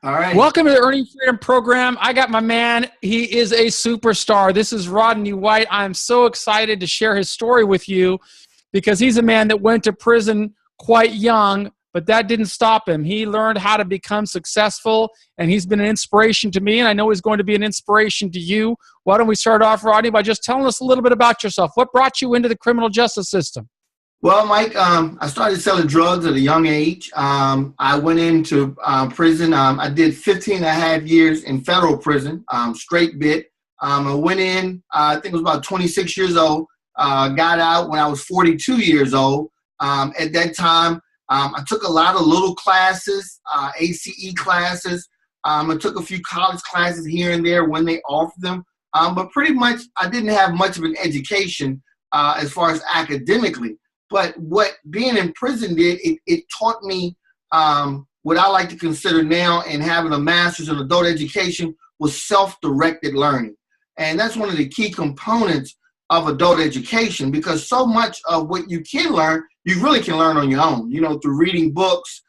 All right. Welcome to the Earning Freedom Program. I got my man. He is a superstar. This is Rodney White. I'm so excited to share his story with you because he's a man that went to prison quite young, but that didn't stop him. He learned how to become successful, and he's been an inspiration to me, and I know he's going to be an inspiration to you. Why don't we start off, Rodney, by just telling us a little bit about yourself. What brought you into the criminal justice system? Well, Mike, I started selling drugs at a young age. I went into prison. I did 15 and a half years in federal prison, straight bit. I went in, I think it was about 26 years old, got out when I was 42 years old. At that time, I took a lot of little classes, ACE classes. I took a few college classes here and there when they offered them. But pretty much, I didn't have much of an education as far as academically. But what being in prison did, it taught me what I like to consider now, and having a master's in adult education, was self-directed learning. And that's one of the key components of adult education, because so much of what you can learn, you really can learn on your own, through reading books.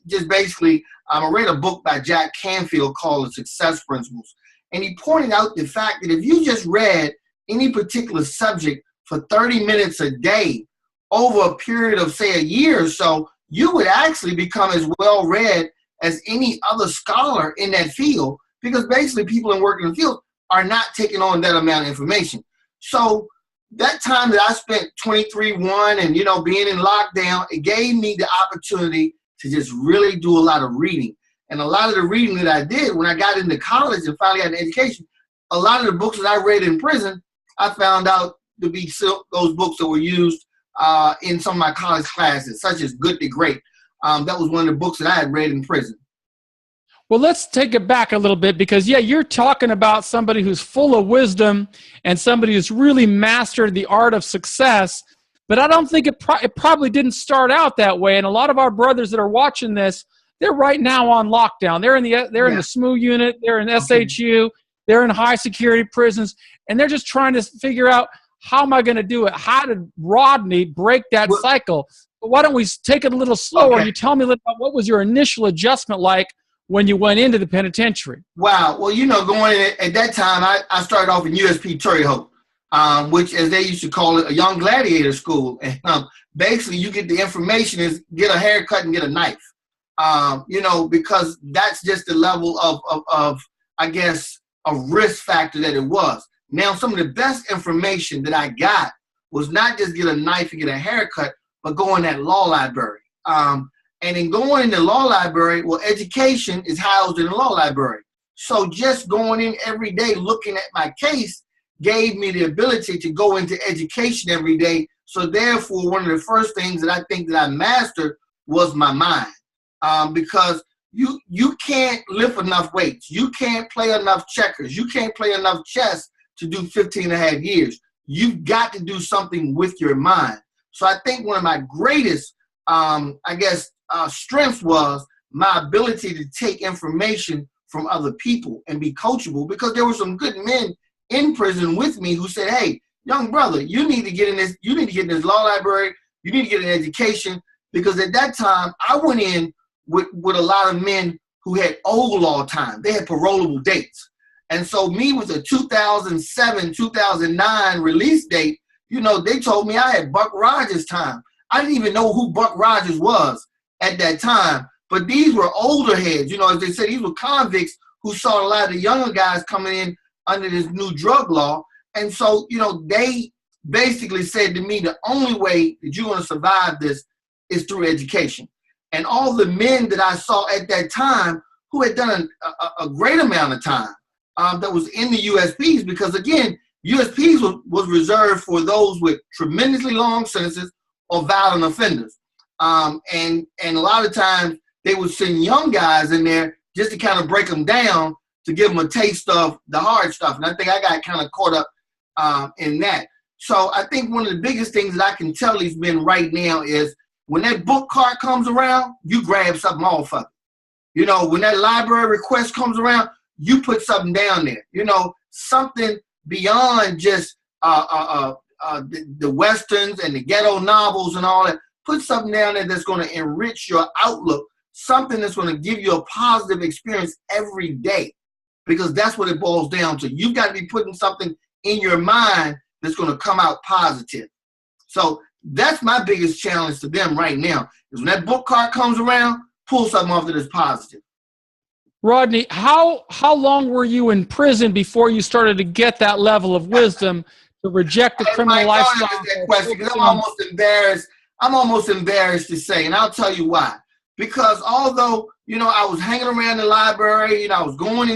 Just basically, I read a book by Jack Canfield called The Success Principles. And he pointed out the fact that if you just read any particular subject for 30 minutes a day, over a period of, say, a year or so, you would actually become as well read as any other scholar in that field, because basically people in working in the field are not taking on that amount of information. So that time that I spent 23-1 and, being in lockdown, it gave me the opportunity to just really do a lot of reading. And a lot of the reading that I did when I got into college and finally got an education, a lot of the books that I read in prison, I found out to be those books that were used in some of my college classes, such as Good to Great. That was one of the books that I had read in prison. Well, let's take it back a little bit because, you're talking about somebody who's full of wisdom and somebody who's really mastered the art of success, but I don't think it probably didn't start out that way. And a lot of our brothers that are watching this, they're right now on lockdown. They're in the SMU unit, they're in SHU, they're in high security prisons, and they're just trying to figure out, how am I going to do it? How did Rodney break that cycle? But why don't we take it a little slower? Okay. You tell me a little about what was your initial adjustment like when you went into the penitentiary? Wow. Well, going in at that time, I started off in USP Terry Hope, which, as they used to call it, a young gladiator school. And basically, you get the information is get a haircut and get a knife, because that's just the level of I guess, a risk factor that it was. Now, some of the best information that I got was not just get a knife and get a haircut, but go in that law library. And in going in the law library, well, education is housed in the law library. So just going in every day looking at my case gave me the ability to go into education every day. So therefore, one of the first things that I think that I mastered was my mind. Because you can't lift enough weights. You can't play enough checkers. You can't play enough chess to do 15 and a half years. You've got to do something with your mind. So I think one of my greatest, strengths was my ability to take information from other people and be coachable, because there were some good men in prison with me who said, hey, young brother, you need to get in this, in this law library, you need to get an education, because at that time I went in with a lot of men who had old law time. They had parolable dates. And so me with a 2007, 2009 release date, they told me I had Buck Rogers time. I didn't even know who Buck Rogers was at that time. But these were older heads, as they said, these were convicts who saw a lot of the younger guys coming in under this new drug law. And so, they basically said to me, the only way that you're going to survive this is through education. And all the men that I saw at that time who had done a great amount of time, that was in the USPs, because again, USPs was reserved for those with tremendously long sentences or violent offenders. And a lot of times they would send young guys in there just to kind of break them down, to give them a taste of the hard stuff. And I think I got kind of caught up in that. So I think one of the biggest things that I can tell these men right now is when that book cart comes around, you grab something off of it. When that library request comes around, you put something down there, something beyond just the Westerns and the ghetto novels and all that. Put something down there that's going to enrich your outlook something that's going to give you a positive experience every day, because that's what it boils down to. You've got to be putting something in your mind that's going to come out positive. So that's my biggest challenge to them right now, is when that book card comes around, pull something off that is positive. Rodney, how long were you in prison before you started to get that level of wisdom to reject the criminal lifestyle? That question, because I'm almost embarrassed to say, and I'll tell you why. Because although, you know, I was hanging around the library, you know, I was going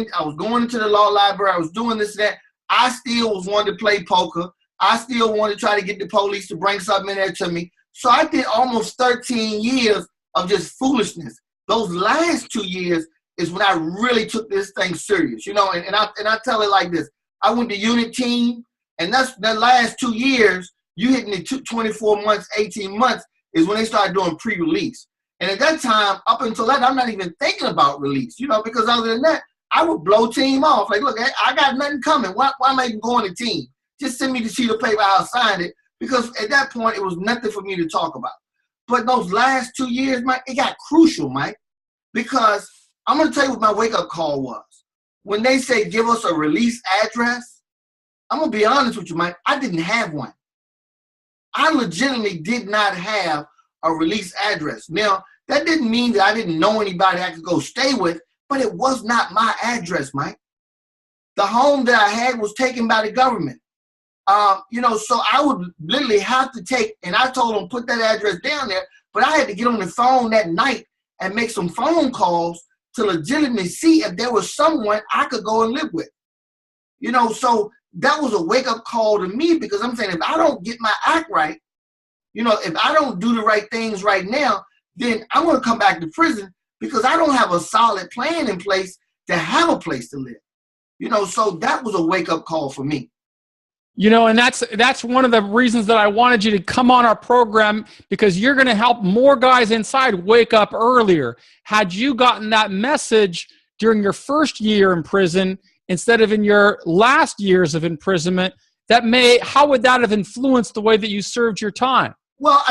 into the law library, I was doing this and that, I still was wanting to play poker. I still wanted to try to get the police to bring something in there to me. So I did almost 13 years of just foolishness. Those last 2 years is when I really took this thing serious, you know, and I tell it like this. I went to unit team, and that last 2 years, you hitting the 24 months, 18 months is when they started doing pre-release. And at that time, up until that, I'm not even thinking about release, you know, because other than that, I would blow team off. Like, look, I got nothing coming. Why am I even going to team? Just send me the sheet of paper, I'll sign it, because at that point, it was nothing for me to talk about. But those last 2 years, Mike, it got crucial, Mike, because I'm going to tell you what my wake-up call was. When they say, give us a release address, I'm going to be honest with you, Mike, I didn't have one. I legitimately did not have a release address. Now, that didn't mean that I didn't know anybody I could go stay with, but it was not my address, Mike. The home that I had was taken by the government. You know, so I would literally have to take, and I told them, put that address down there, but I had to get on the phone that night and make some phone calls to legitimately see if there was someone I could go and live with. You know, so that was a wake-up call to me, because I'm saying, if I don't get my act right, you know, if I don't do the right things right now, then I'm going to come back to prison, because I don't have a solid plan in place to have a place to live. You know, so that was a wake-up call for me. You know, and that's one of the reasons that I wanted you to come on our program, because you're going to help more guys inside wake up earlier. Had you gotten that message during your first year in prison instead of in your last years of imprisonment, how would that have influenced the way that you served your time? Well,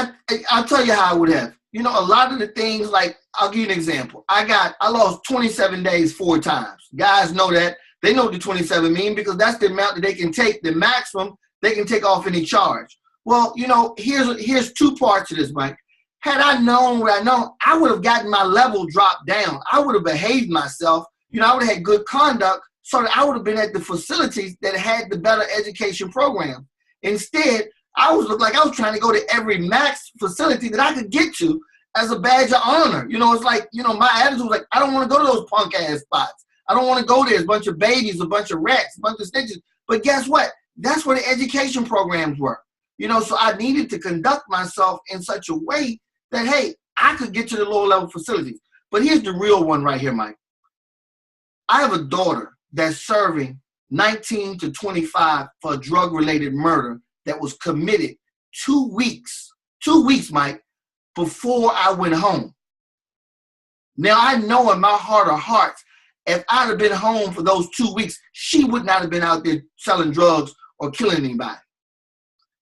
I'll tell you how I would have. You know, a lot of the things, like, I'll give you an example. I lost 27 days 4 times. Guys know that. They know what the 27 mean, because that's the amount that they can take, the maximum they can take off any charge. Well, you know, here's 2 parts to this, Mike. Had I known what I know, I would have gotten my level dropped down. I would have behaved myself. You know, I would have had good conduct, so that I would have been at the facilities that had the better education program. Instead, I looked like I was trying to go to every max facility that I could get to as a badge of honor. You know, it's like, you know, my attitude was like, I don't want to go to those punk ass spots. I don't want to go there. It's a bunch of babies, a bunch of rats, a bunch of snitches. But guess what? That's where the education programs were. You know, so I needed to conduct myself in such a way that, hey, I could get to the lower level facilities. But here's the real one right here, Mike. I have a daughter that's serving 19 to 25 for a drug-related murder that was committed 2 weeks, Mike, before I went home. Now, I know in my heart of hearts, if I'd have been home for those 2 weeks, she would not have been out there selling drugs or killing anybody.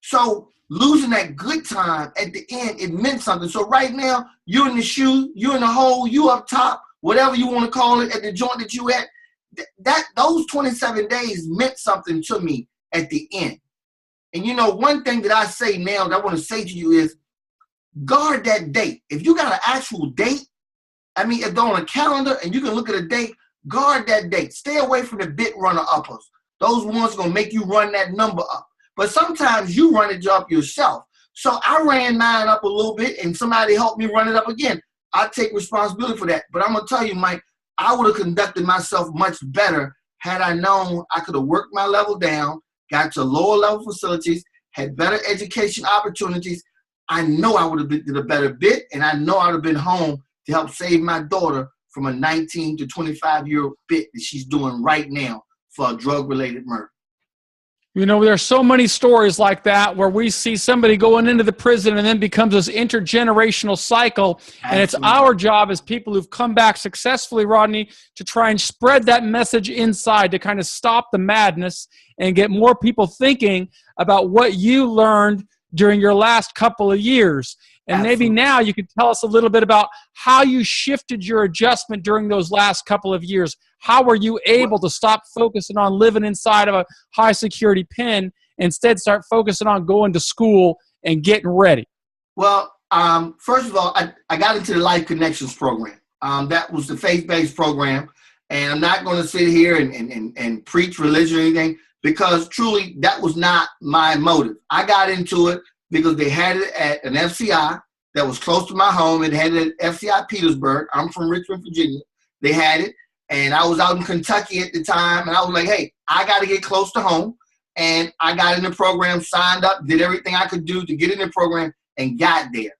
So losing that good time at the end, it meant something. So right now, you're in the shoe, you're in the hole, you up top, whatever you want to call it, at the joint that you at, those 27 days meant something to me at the end. And you know, one thing that I say now that I want to say to you is, guard that date. If you got an actual date, I mean, if they're on a calendar and you can look at a date, guard that date. Stay away from the bit runner uppers. Those ones going to make you run that number up. But sometimes you run it up yourself. So I ran mine up a little bit and somebody helped me run it up again. I take responsibility for that. But I'm going to tell you, Mike, I would have conducted myself much better had I known I could have worked my level down, got to lower level facilities, had better education opportunities. I know I would have did a better bit, and I know I would have been home to help save my daughter from a 19 to 25-year-old bit that she's doing right now for a drug-related murder. You know, there's so many stories like that where we see somebody going into the prison and then becomes this intergenerational cycle. Absolutely. And it's our job as people who've come back successfully, Rodney, to try and spread that message inside to kind of stop the madness and get more people thinking about what you learned during your last couple of years. And Absolutely. maybe now you could tell us a little bit about how you shifted your adjustment during those last couple of years. How were you able to stop focusing on living inside of a high security pen, instead start focusing on going to school and getting ready? Well, first of all, I got into the Life Connections program. That was the faith-based program. And I'm not going to sit here and preach religion or anything, because truly that was not my motive. I got into it because they had it at an FCI that was close to my home. It had it at FCI Petersburg. I'm from Richmond, Virginia. They had it. And I was out in Kentucky at the time. And I was like, hey, I got to get close to home. And I got in the program, signed up, did everything I could do to get in the program, and got there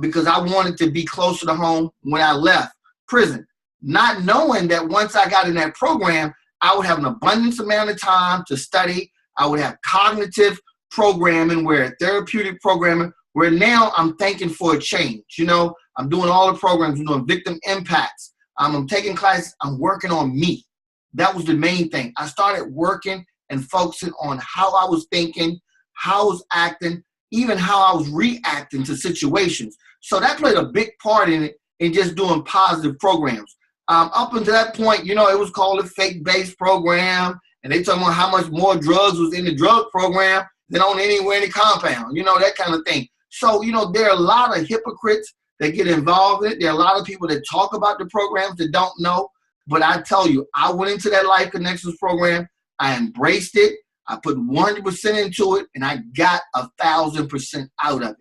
because I wanted to be closer to home when I left prison, not knowing that once I got in that program, I would have an abundance amount of time to study. I would have cognitive programming, where therapeutic programming, where now I'm thinking for a change. You know, I'm doing all the programs, I'm doing victim impacts. I'm taking classes, I'm working on me. That was the main thing. I started working and focusing on how I was thinking, how I was acting, even how I was reacting to situations. So that played a big part in it, in just doing positive programs. Up until that point, you know, it was called a faith-based program, and they talking about how much more drugs was in the drug program than on anywhere in the compound, you know, that kind of thing. So, you know, there are a lot of hypocrites that get involved in it. There are a lot of people that talk about the programs that don't know. But I tell you, I went into that Life Connections program. I embraced it. I put 100% into it, and I got 1,000% out of it.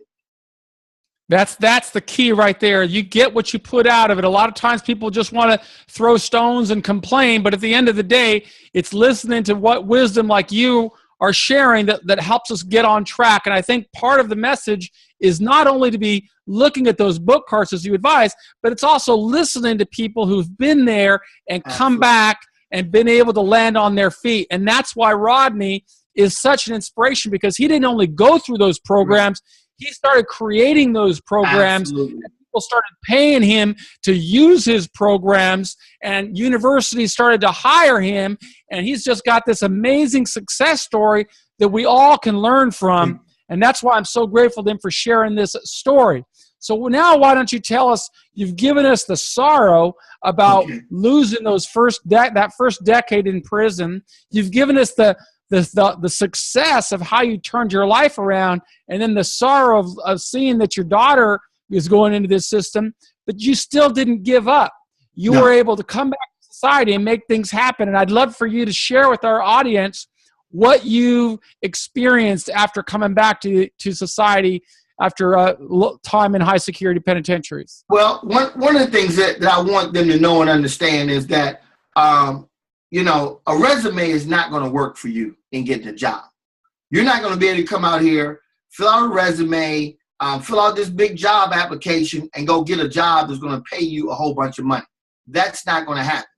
That's the key right there. You get what you put out of it. A lot of times people just want to throw stones and complain, but at the end of the day, it's listening to what wisdom like you are sharing that helps us get on track. And I think part of the message is not only to be looking at those book cards as you advise, but it's also listening to people who've been there and come back and been able to land on their feet. And that's why Rodney is such an inspiration, because he didn't only go through those programs, he started creating those programs. Absolutely. And people started paying him to use his programs, and universities started to hire him. And he's just got this amazing success story that we all can learn from. And that's why I'm so grateful to him for sharing this story. So now why don't you tell us, you've given us the sorrow about losing those that first decade in prison. You've given us the success of how you turned your life around, and then the sorrow of seeing that your daughter is going into this system, but you still didn't give up. You were able to come back to society and make things happen. And I'd love for you to share with our audience what you experienced after coming back to society after a time in high security penitentiaries. Well, one of the things that I want them to know and understand is that, you know, a resume is not going to work for you in getting a job. You're not going to be able to come out here, fill out a resume, fill out this big job application, and go get a job that's going to pay you a whole bunch of money. That's not going to happen.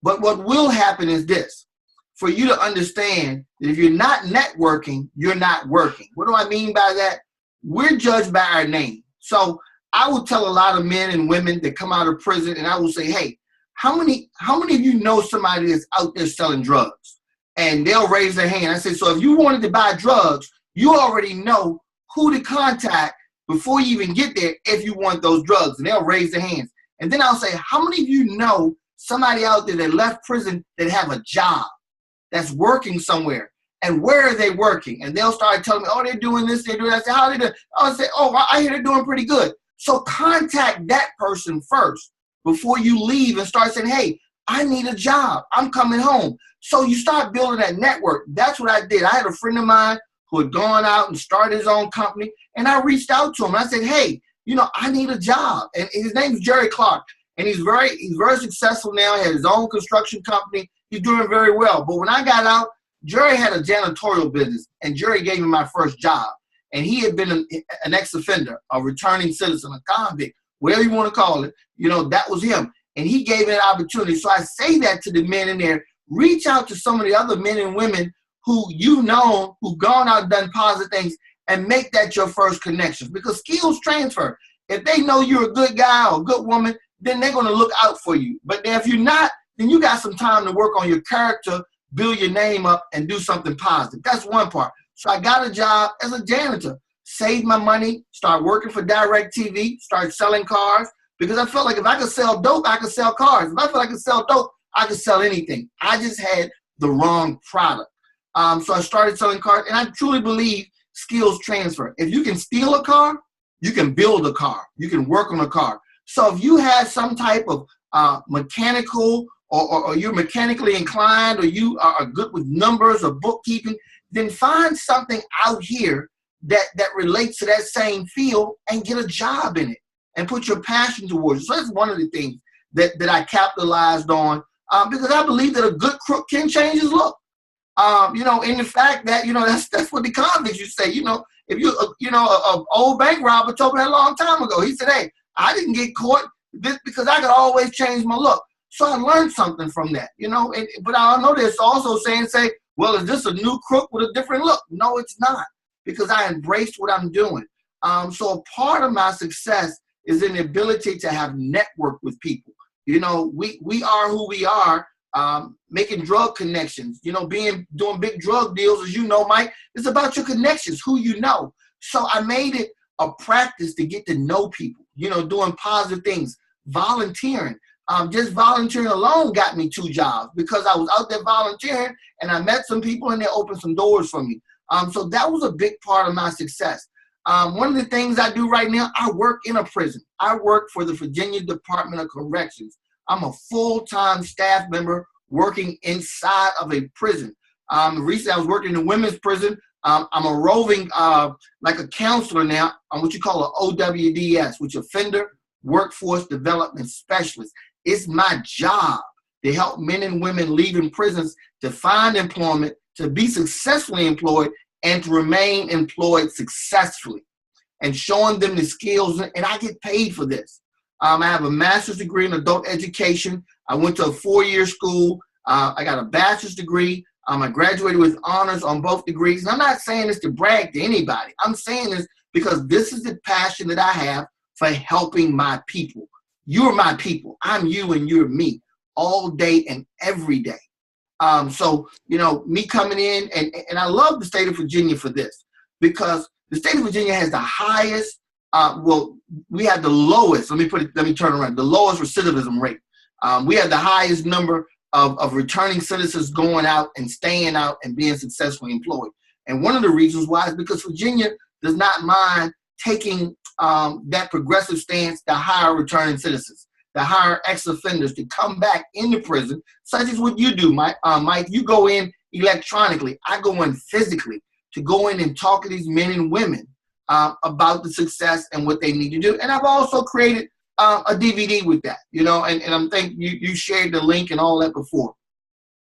But what will happen is this: for you to understand that if you're not networking, you're not working. What do I mean by that? We're judged by our name. So I will tell a lot of men and women that come out of prison, and I will say, hey, how many of you know somebody that's out there selling drugs? And they'll raise their hand. I say, so if you wanted to buy drugs, you already know who to contact before you even get there if you want those drugs. And they'll raise their hands. And then I'll say, how many of you know somebody out there that left prison that have a job that's working somewhere? And where are they working? And they'll start telling me, oh, they're doing this, they're doing that. I say, how are they doing? I'll say, oh, I hear they're doing pretty good. So contact that person first before you leave and start saying, hey, I need a job. I'm coming home. So you start building that network. That's what I did. I had a friend of mine who had gone out and started his own company, and I reached out to him. And I said, hey, you know, I need a job. And his name is Jerry Clark, and he's very successful now. He has his own construction company. He's doing very well. But when I got out, Jerry had a janitorial business, and Jerry gave me my first job. And he had been an ex-offender, a returning citizen, a convict, whatever you want to call it. You know, that was him. And he gave me an opportunity. So I say that to the men in there. Reach out to some of the other men and women who you know, who've gone out and done positive things, and make that your first connections, because skills transfer. If they know you're a good guy or a good woman, then they're going to look out for you. But if you're not, then you got some time to work on your character, build your name up, and do something positive. That's one part. So I got a job as a janitor. saved my money, started working for DirecTV, started selling cars, because I felt like if I could sell dope, I could sell cars. If I felt like I could sell dope, I could sell anything. I just had the wrong product. So I started selling cars, and I truly believe skills transfer. If you can steal a car, you can build a car. You can work on a car. So if you have some type of mechanical or you're mechanically inclined, or you are good with numbers or bookkeeping, then find something out here that relates to that same field and get a job in it and put your passion towards it. So that's one of the things that I capitalized on, because I believe that a good crook can change his look. In the fact that, that's what the convicts used to say. If an old bank robber told me that a long time ago. He said, hey, I didn't get caught because I could always change my look. So I learned something from that, but I know there's also say, well, is this a new crook with a different look? No, it's not, because I embraced what I'm doing. So a part of my success is in the ability to have network with people. We are who we are, making drug connections, doing big drug deals, as you know, Mike. It's about your connections, who you know. So I made it a practice to get to know people, doing positive things, volunteering. Just volunteering alone got me 2 jobs, because I was out there volunteering and I met some people and they opened some doors for me. So that was a big part of my success. One of the things I do right now, I work in a prison. I work for the Virginia Department of Corrections. I'm a full-time staff member working inside of a prison. Recently, I was working in a women's prison. I'm a roving, like a counselor now, on what you call an OWDS, which Offender Workforce Development Specialist. It's my job to help men and women leaving prisons to find employment, to be successfully employed, and to remain employed successfully, and showing them the skills. And I get paid for this. I have a master's degree in adult education. I went to a 4-year school. I got a bachelor's degree. I graduated with honors on both degrees. And I'm not saying this to brag to anybody. I'm saying this because this is the passion that I have for helping my people. You're my people. I'm you and you're me, all day and every day. So, me coming in, and I love the state of Virginia for this, because the state of Virginia has the highest, we have the lowest, let me turn around, the lowest recidivism rate. We have the highest number of returning citizens going out and staying out and being successfully employed. And one of the reasons why is because Virginia does not mind taking that progressive stance to hire returning citizens, to hire ex-offenders to come back into prison, such as what you do, Mike. Mike, you go in electronically. I go in physically to go in and talk to these men and women about the success and what they need to do. And I've also created a DVD with that, and I'm thinking you shared the link and all that before.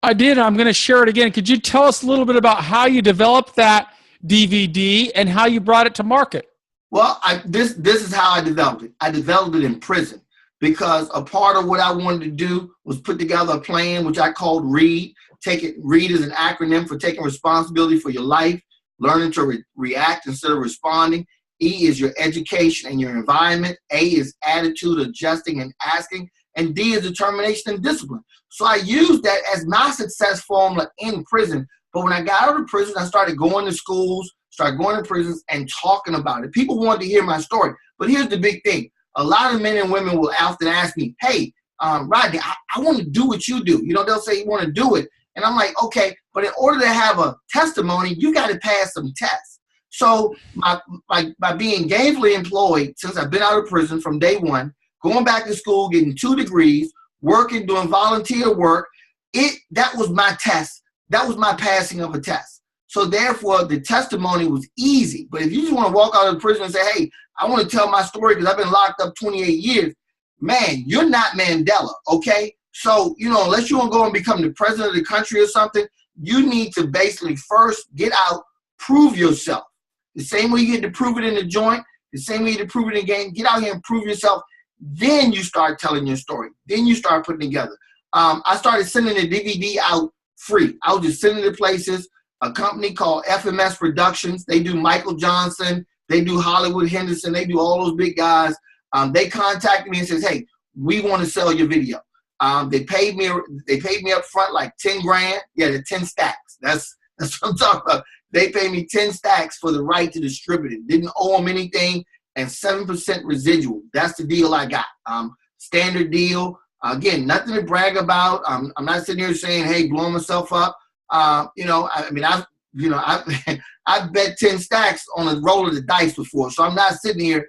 I did. I'm going to share it again. Could you tell us a little bit about how you developed that DVD and how you brought it to market? Well, this is how I developed it. I developed it in prison, because a part of what I wanted to do was put together a plan, which I called READ. READ is an acronym for taking responsibility for your life, learning to react instead of responding. E is your education and your environment. A is attitude, adjusting and asking. And D is determination and discipline. So I used that as my success formula in prison. But when I got out of prison, I started going to schools, started going to prisons and talking about it. People wanted to hear my story. But here's the big thing. A lot of men and women will often ask me, hey, Rodney, I want to do what you do. They'll say you want to do it. And I'm like, okay, but in order to have a testimony, you got to pass some tests. So by being gainfully employed, since I've been out of prison from day one, going back to school, getting 2 degrees, working, doing volunteer work, that was my test. That was my passing of a test. So therefore, the testimony was easy. But if you just want to walk out of prison and say, hey, I want to tell my story because I've been locked up 28 years, man, you're not Mandela, okay? So, unless you want to go and become the president of the country or something, you need to basically first get out, prove yourself. The same way you get to prove it in the joint, the same way you get to prove it in the game, get out here and prove yourself. Then you start telling your story. Then you start putting together. I started sending the DVD out free. I was just sending it to places. A company called FMS Productions. They do Michael Johnson. They do Hollywood Henderson. They do all those big guys. They contacted me and says, hey, we want to sell your video. They paid me up front like 10 grand. Yeah, the 10 stacks. That's what I'm talking about. They paid me 10 stacks for the right to distribute it. Didn't owe them anything, and 7% residual. That's the deal I got. Standard deal. Again, nothing to brag about. I'm not sitting here saying, hey, blowing myself up. I've bet 10 stacks on a roll of the dice before. So I'm not sitting here,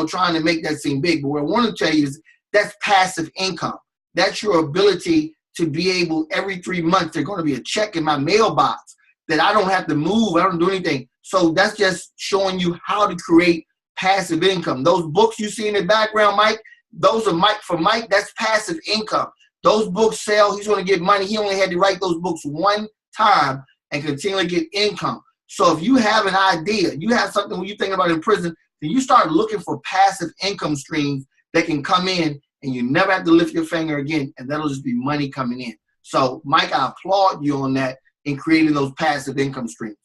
trying to make that seem big. But what I want to tell you is that's passive income. That's your ability to be able, every 3 months, there's going to be a check in my mailbox that I don't have to move. I don't do anything. So that's just showing you how to create passive income. Those books you see in the background, Mike, those are for Mike, that's passive income. Those books sell. He's going to get money. He only had to write those books one time and continually get income. So if you have an idea, you have something when you think about in prison, then you start looking for passive income streams that can come in, and you never have to lift your finger again, and that'll just be money coming in. So, Mike, I applaud you on that in creating those passive income streams.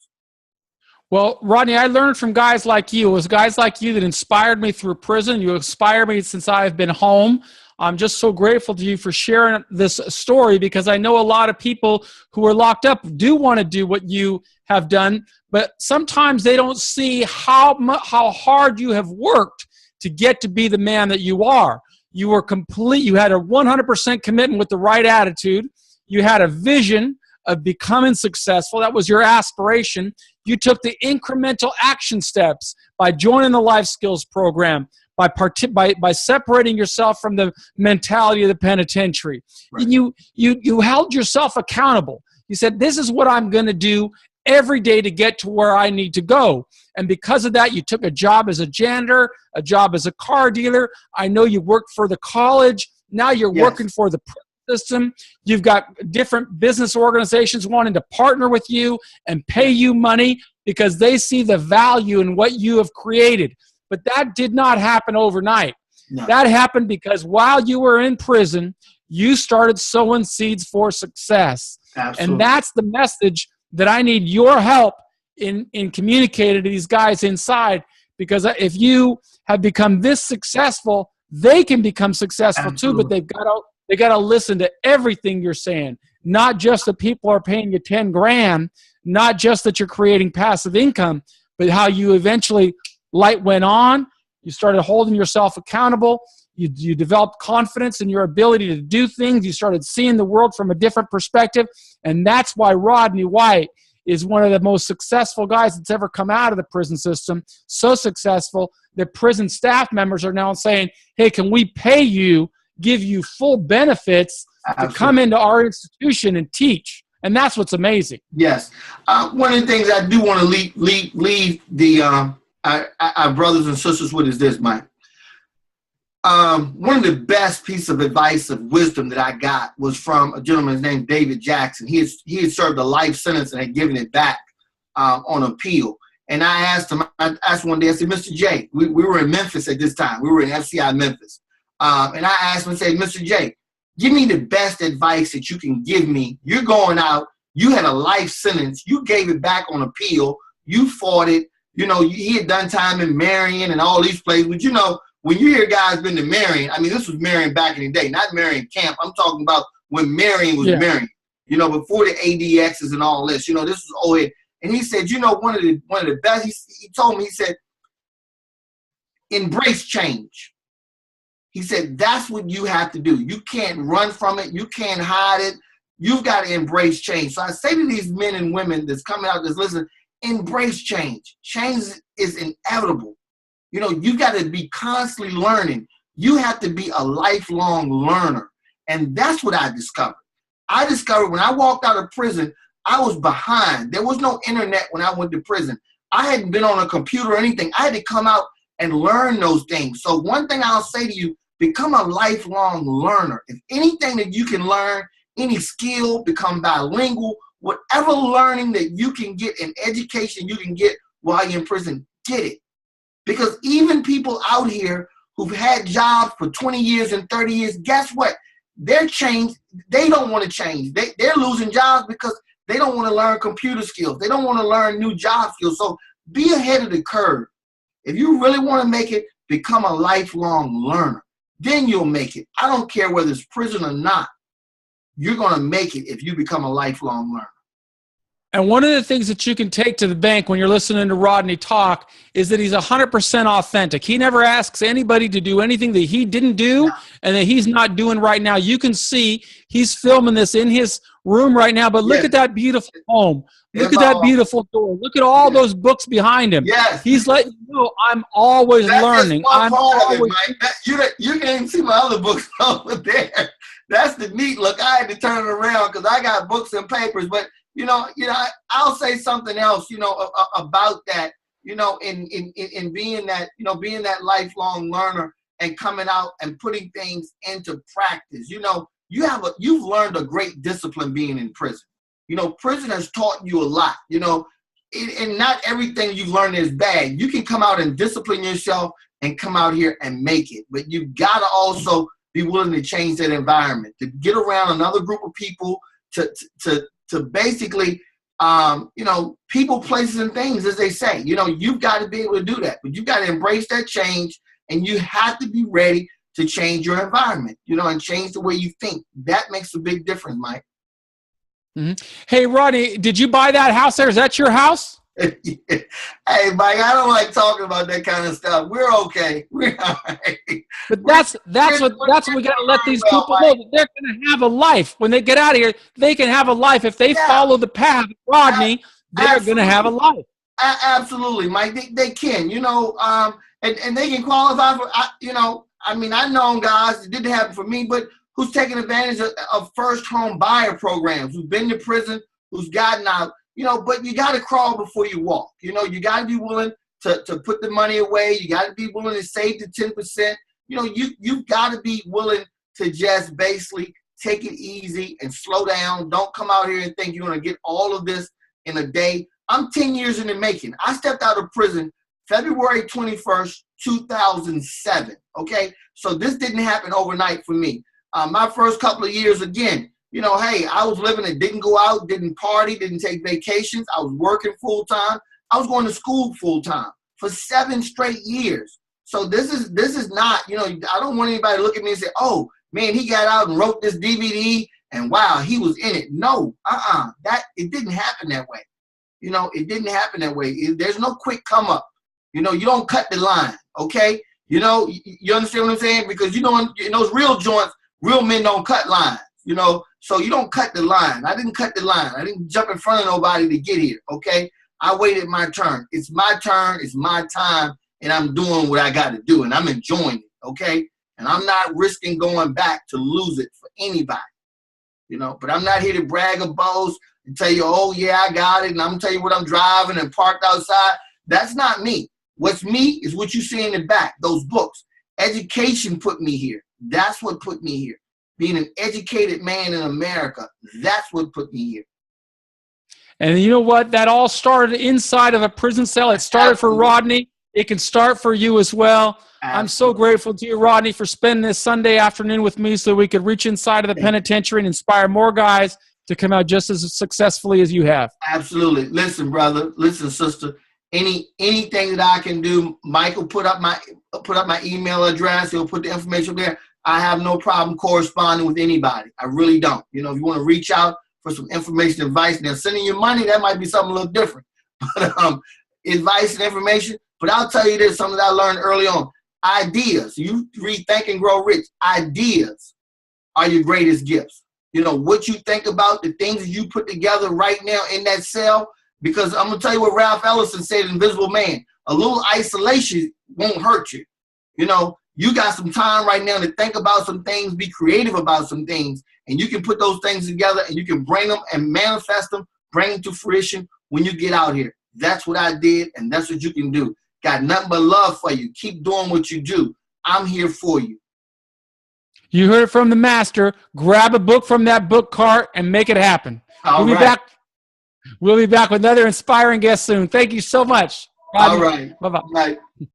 Well, Rodney, I learned from guys like you. It was guys like you that inspired me through prison. You inspired me since I've been home. I'm just so grateful to you for sharing this story, because I know a lot of people who are locked up do want to do what you have done, but sometimes they don't see how hard you have worked to get to be the man that you are. You were complete. You had a 100% commitment with the right attitude. You had a vision of becoming successful. That was your aspiration. You took the incremental action steps by joining the life skills program, by separating yourself from the mentality of the penitentiary. Right. And you held yourself accountable. You said, this is what I'm going to do every day to get to where I need to go. And because of that, you took a job as a janitor, a job as a car dealer. I know you worked for the college. Now you're working for the system. You've got different business organizations wanting to partner with you and pay you money because they see the value in what you have created. But that did not happen overnight. No. That happened because while you were in prison, you started sowing seeds for success. Absolutely. And that's the message that I need your help in communicating to these guys inside, because if you have become this successful, they can become successful Absolutely. Too, but they got to listen to everything you're saying, not just that people are paying you 10 grand, not just that you're creating passive income, but how you eventually light went on, you started holding yourself accountable, you developed confidence in your ability to do things, you started seeing the world from a different perspective, and that's why Rodney White is one of the most successful guys that's ever come out of the prison system, so successful that prison staff members are now saying, hey, can we pay you, give you full benefits Absolutely. To come into our institution and teach? And that's what's amazing. Yes. One of the things I do want to leave the our brothers and sisters with is this, Mike. One of the best pieces of advice of wisdom that I got was from a gentleman named David Jackson. He had served a life sentence and had given it back on appeal. And I asked one day, I said, Mr. J, we were in Memphis at this time. We were in FCI Memphis. And I asked him and said, Mr. J, give me the best advice that you can give me. You're going out. You had a life sentence. You gave it back on appeal. You fought it. He had done time in Marion and all these places. But, when you hear guys been to Marion, I mean, this was Marion back in the day, not Marion Camp. I'm talking about when Marion was Marion, before the ADXs and all this. This was old. And he said, one of the best, he told me, he said, embrace change. He said, that's what you have to do. You can't run from it. You can't hide it. You've got to embrace change. So I say to these men and women that's coming out, that's listening, embrace change. Change is inevitable. You got to be constantly learning. You have to be a lifelong learner. And that's what I discovered. I discovered when I walked out of prison, I was behind. There was no internet when I went to prison. I hadn't been on a computer or anything. I had to come out and learn those things. So one thing I'll say to you, become a lifelong learner. If anything that you can learn, any skill, become bilingual, whatever learning that you can get and education you can get while you're in prison, get it. Because even people out here who've had jobs for 20 years and 30 years, guess what? They're changed. They don't want to change. They're losing jobs because they don't want to learn computer skills. They don't want to learn new job skills. So be ahead of the curve. If you really want to make it, become a lifelong learner. Then you'll make it. I don't care whether it's prison or not. You're going to make it if you become a lifelong learner. And one of the things that you can take to the bank when you're listening to Rodney talk is that he's 100% authentic. He never asks anybody to do anything that he didn't do and that he's not doing right now. You can see he's filming this in his room right now, but look at that beautiful home. Look at that beautiful door. Look at all those books behind him. Yes. He's letting you know, I'm always learning. I'm always Mike. You can't even see my other books over there. That's the neat look. I had to turn it around because I got books and papers, but I'll say something else, about that, in being that, being that lifelong learner and coming out and putting things into practice. You've learned a great discipline being in prison. Prison has taught you a lot, and not everything you've learned is bad. You can come out and discipline yourself and come out here and make it, but you've got to also be willing to change that environment, to get around another group of people, to basically, people, places, and things, as they say. You've got to be able to do that, but you've got to embrace that change, and you have to be ready to change your environment, and change the way you think. That makes a big difference, Mike. Mm-hmm. Hey, Rodney, did you buy that house there? Is that your house? Hey, Mike, I don't like talking about that kind of stuff. We're okay. We're all right. But that's what we got to let these people know, that they're going to have a life when they get out of here. They can have a life if they follow the path of Rodney. They're going to have a life. Absolutely, Mike. They can, and they can qualify for. I've known guys. It didn't happen for me, but who's taking advantage of first home buyer programs, who've been to prison, who's gotten out. But you got to crawl before you walk. You got to be willing to put the money away. You got to be willing to save the 10%. You've got to be willing to just basically take it easy and slow down. Don't come out here and think you're going to get all of this in a day. I'm 10 years in the making. I stepped out of prison February 21st, 2007. Okay? So this didn't happen overnight for me. My first couple of years, again, hey, I was living and didn't go out, didn't party, didn't take vacations. I was working full time. I was going to school full time for 7 straight year. So this is not, I don't want anybody to look at me and say, oh man, he got out and wrote this DVD and wow, he was in it. No, it didn't happen that way. It didn't happen that way. There's no quick come up. You don't cut the line. Okay. You understand what I'm saying? Because in those real joints, real men don't cut lines. So you don't cut the line. I didn't cut the line. I didn't jump in front of nobody to get here, okay? I waited my turn. It's my turn. It's my time, and I'm doing what I got to do, and I'm enjoying it, okay? And I'm not risking going back to lose it for anybody, But I'm not here to brag or boast and tell you, oh, yeah, I got it, and I'm going to tell you what I'm driving and parked outside. That's not me. What's me is what you see in the back, those books. Education put me here. That's what put me here. Being an educated man in America, that's what put me here. And you know what? That all started inside of a prison cell. It started for Rodney. It can start for you as well. Absolutely. I'm so grateful to you, Rodney, for spending this Sunday afternoon with me so we could reach inside of the penitentiary and inspire more guys to come out just as successfully as you have. Absolutely. Listen, brother. Listen, sister. Anything that I can do, Michael put up my email address. He'll put the information there. I have no problem corresponding with anybody. I really don't. If you want to reach out for some information, advice, now sending you money, that might be something a little different. But advice and information. But I'll tell you this, something that I learned early on. Ideas. You read Think and Grow Rich. Ideas are your greatest gifts. What you think about, the things that you put together right now in that cell. Because I'm going to tell you what Ralph Ellison said, Invisible Man. A little isolation won't hurt you. You got some time right now to think about some things, be creative about some things, and you can put those things together and you can bring them and manifest them, bring them to fruition when you get out here. That's what I did, and that's what you can do. Got nothing but love for you. Keep doing what you do. I'm here for you. You heard it from the master. Grab a book from that book cart and make it happen. We'll be back with another inspiring guest soon. Thank you so much, Rodney. All right. Bye-bye. Bye.